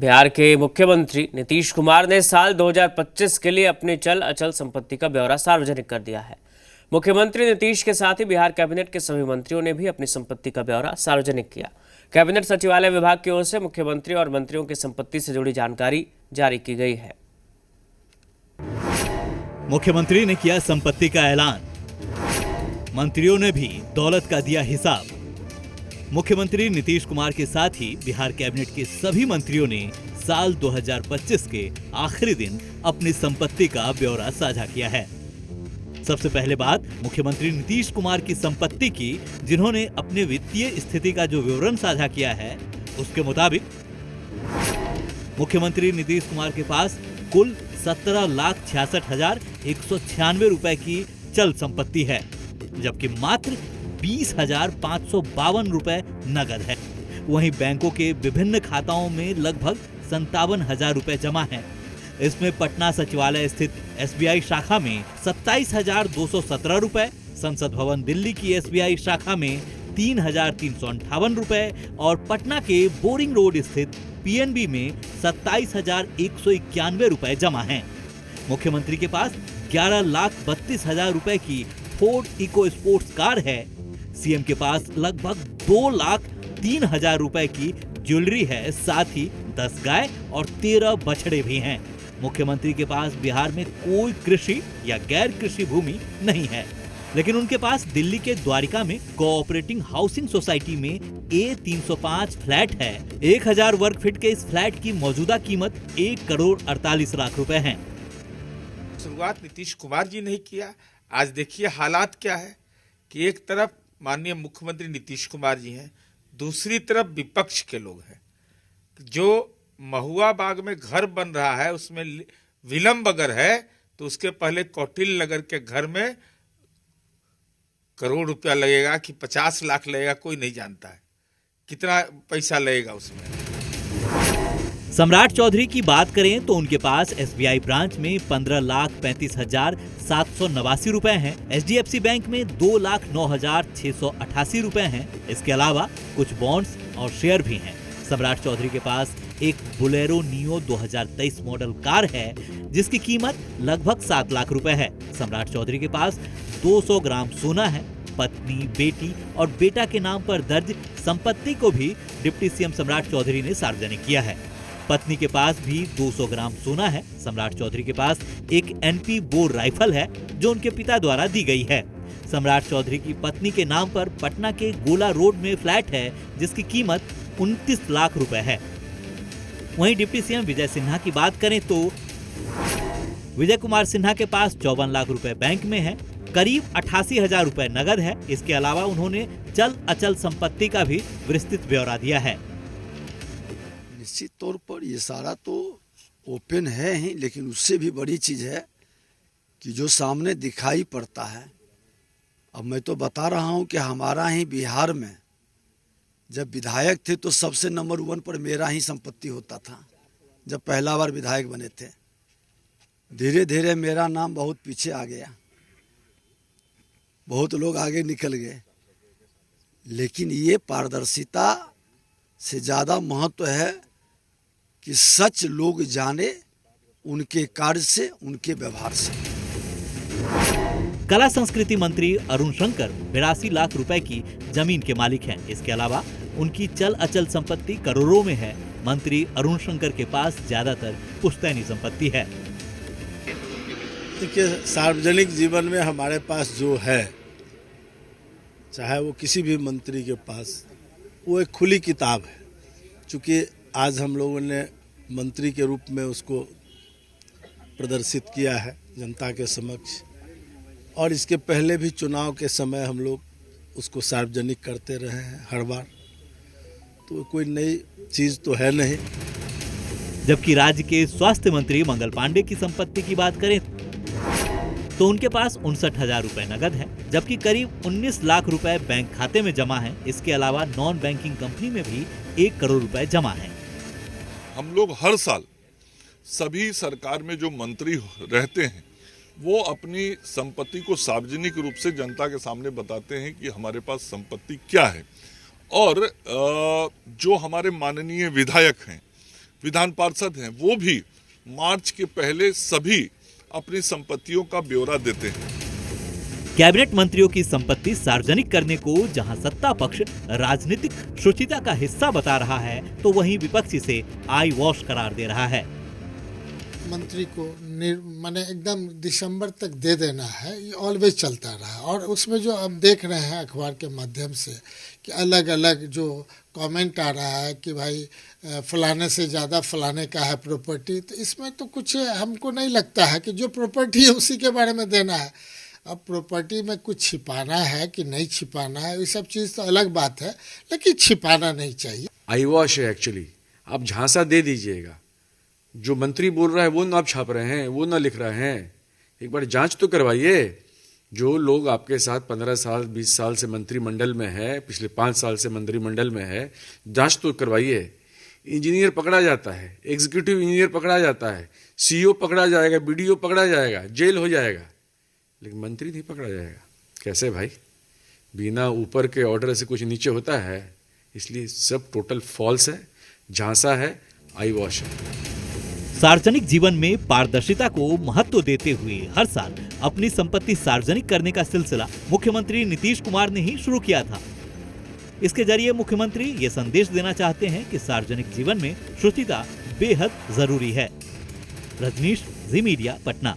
बिहार के मुख्यमंत्री नीतीश कुमार ने साल 2025 के लिए अपनी चल अचल संपत्ति का ब्यौरा सार्वजनिक कर दिया है। मुख्यमंत्री नीतीश के साथ ही बिहार कैबिनेट के सभी मंत्रियों ने भी अपनी संपत्ति का ब्यौरा सार्वजनिक किया। कैबिनेट सचिवालय विभाग की ओर से मुख्यमंत्री और मंत्रियों की संपत्ति से जुड़ी जानकारी जारी की गई है। मुख्यमंत्री ने किया संपत्ति का ऐलान, मंत्रियों ने भी दौलत का दिया हिसाब। मुख्यमंत्री नीतीश कुमार के साथ ही बिहार कैबिनेट के सभी मंत्रियों ने साल 2025 के आखिरी दिन अपनी संपत्ति का ब्यौरा साझा किया है। सबसे पहले बात मुख्यमंत्री नीतीश कुमार की संपत्ति की, जिन्होंने अपने वित्तीय स्थिति का जो विवरण साझा किया है, उसके मुताबिक मुख्यमंत्री नीतीश कुमार के पास कुल 17,66,196 रुपए की चल संपत्ति है, जबकि मात्र 20,552 रुपए नगद है। वहीं बैंकों के विभिन्न खाताओं में लगभग 57,000 रुपए जमा है। इसमें पटना सचिवालय स्थित SBI शाखा में 27,217 रुपए, संसद भवन दिल्ली की SBI शाखा में 3,358 रुपए और पटना के बोरिंग रोड स्थित PNB में 27,191 रुपए जमा हैं। मुख्यमंत्री के पास 11,32,000 रुपए की फोर्ड इको स्पोर्ट्स कार है। सीएम के पास लगभग 2,03,000 रुपए की ज्वेलरी है, साथ ही 10 गाय और 13 बछड़े भी हैं। मुख्यमंत्री के पास बिहार में कोई कृषि या गैर कृषि भूमि नहीं है, लेकिन उनके पास दिल्ली के द्वारिका में कोऑपरेटिव हाउसिंग सोसाइटी में A305 फ्लैट है। 1,000 वर्ग फीट के इस फ्लैट की मौजूदा कीमत 1,48,00,000 रुपए है। शुरुआत नीतीश कुमार जी ने किया। आज देखिए हालात क्या है कि एक तरफ माननीय मुख्यमंत्री नीतीश कुमार जी हैं, दूसरी तरफ विपक्ष के लोग हैं। जो महुआ बाग में घर बन रहा है उसमें विलंब अगर है तो उसके पहले कौटिल्य नगर के घर में करोड़ रुपया लगेगा कि 50 लाख लगेगा, कोई नहीं जानता है कितना पैसा लगेगा उसमें। सम्राट चौधरी की बात करें तो उनके पास SBI ब्रांच में 15,35,789 रुपए हैं। HDFC बैंक में 2,09,688 रुपए हैं। इसके अलावा कुछ बॉन्ड्स और शेयर भी हैं। सम्राट चौधरी के पास एक बोलेरो नियो 2023 मॉडल कार है, जिसकी कीमत लगभग 7 लाख रुपए है। सम्राट चौधरी के पास 200 ग्राम सोना है। पत्नी, बेटी और बेटा के नाम पर दर्ज संपत्ति को भी डिप्टी CM सम्राट चौधरी ने सार्वजनिक किया है। पत्नी के पास भी 200 ग्राम सोना है। सम्राट चौधरी के पास एक NP बोर राइफल है, जो उनके पिता द्वारा दी गई है। सम्राट चौधरी की पत्नी के नाम पर पटना के गोला रोड में फ्लैट है, जिसकी कीमत 29 लाख रुपए है। वहीं डिप्टी CM विजय सिन्हा की बात करें तो विजय कुमार सिन्हा के पास 54 लाख रुपए बैंक में है, करीब 88,000 रुपए नगद है। इसके अलावा उन्होंने चल अचल संपत्ति का भी विस्तृत ब्यौरा दिया है। निश्चित तौर पर ये सारा तो ओपन है ही, लेकिन उससे भी बड़ी चीज है कि जो सामने दिखाई पड़ता है। अब मैं तो बता रहा हूं कि हमारा ही बिहार में जब विधायक थे तो सबसे नंबर 1 पर मेरा ही संपत्ति होता था। जब पहला बार विधायक बने थे, धीरे धीरे मेरा नाम बहुत पीछे आ गया, बहुत लोग आगे निकल गए। लेकिन ये पारदर्शिता से ज्यादा महत्व है कि सच लोग जाने उनके कार्य से, उनके व्यवहार से। कला संस्कृति मंत्री अरुण शंकर 82 लाख रुपए की जमीन के मालिक हैं। इसके अलावा उनकी चल अचल संपत्ति करोड़ों में है। मंत्री अरुण शंकर के पास ज्यादातर पुश्तैनी संपत्ति है। देखिए, सार्वजनिक जीवन में हमारे पास जो है, चाहे वो किसी भी मंत्री के पास, वो एक खुली किताब है। चूँकि आज हम लोगों ने मंत्री के रूप में उसको प्रदर्शित किया है जनता के समक्ष, और इसके पहले भी चुनाव के समय हम लोग उसको सार्वजनिक करते रहे हैं हर बार, तो कोई नई चीज़ तो है नहीं। जबकि राज्य के स्वास्थ्य मंत्री मंगल पांडे की संपत्ति की बात करें तो उनके पास 59,000 रुपए नगद है, जबकि करीब 19 लाख रुपए बैंक खाते में जमा है। इसके अलावा नॉन बैंकिंग कंपनी में भी 1 करोड़ रुपए जमा है। हम लोग हर साल सभी सरकार में जो मंत्री रहते हैं वो अपनी संपत्ति को सार्वजनिक रूप से जनता के सामने बताते हैं कि हमारे पास संपत्ति क्या है। और जो हमारे माननीय विधायक हैं विधान पार्षद हैं वो भी मार्च के पहले सभी अपनी संपत्तियों का ब्यौरा देते हैं। कैबिनेट मंत्रियों की संपत्ति सार्वजनिक करने को जहां सत्ता पक्ष राजनीतिक शुचिता का हिस्सा बता रहा है, तो वहीं विपक्ष इसे आई वॉश करार दे रहा है। मंत्री को माने एकदम दिसंबर तक दे देना है, ये ऑलवेज चलता रहा। और उसमें जो अब देख रहे हैं अखबार के माध्यम से कि अलग अलग जो कमेंट आ रहा है कि भाई फलाने से ज़्यादा फलाने का है प्रॉपर्टी, तो इसमें तो कुछ हमको नहीं लगता है कि जो प्रॉपर्टी है उसी के बारे में देना है। अब प्रॉपर्टी में कुछ छिपाना है कि नहीं छिपाना है, ये सब चीज़ तो अलग बात है, लेकिन छिपाना नहीं चाहिए। आई वॉश है एक्चुअली। आप झांसा दे दीजिएगा, जो मंत्री बोल रहा है वो ना आप छाप रहे हैं, वो ना लिख रहे हैं। एक बार जांच तो करवाइए। जो लोग आपके साथ 15 साल 20 साल से मंत्रिमंडल में है, पिछले 5 साल से मंत्रिमंडल में है, जांच तो करवाइए। इंजीनियर पकड़ा जाता है, एग्जीक्यूटिव इंजीनियर पकड़ा जाता है, सीईओ पकड़ा जाएगा, बीडीओ पकड़ा जाएगा, जेल हो जाएगा, लेकिन मंत्री नहीं पकड़ा जाएगा। कैसे भाई? बिना ऊपर के ऑर्डर से कुछ नीचे होता है? इसलिए सब टोटल फॉल्स है, झांसा है, आई वॉश है। सार्वजनिक जीवन में पारदर्शिता को महत्व देते हुए हर साल अपनी संपत्ति सार्वजनिक करने का सिलसिला मुख्यमंत्री नीतीश कुमार ने ही शुरू किया था। इसके जरिए मुख्यमंत्री ये संदेश देना चाहते हैं कि सार्वजनिक जीवन में शुचिता बेहद जरूरी है। रजनीश, जी मीडिया, पटना।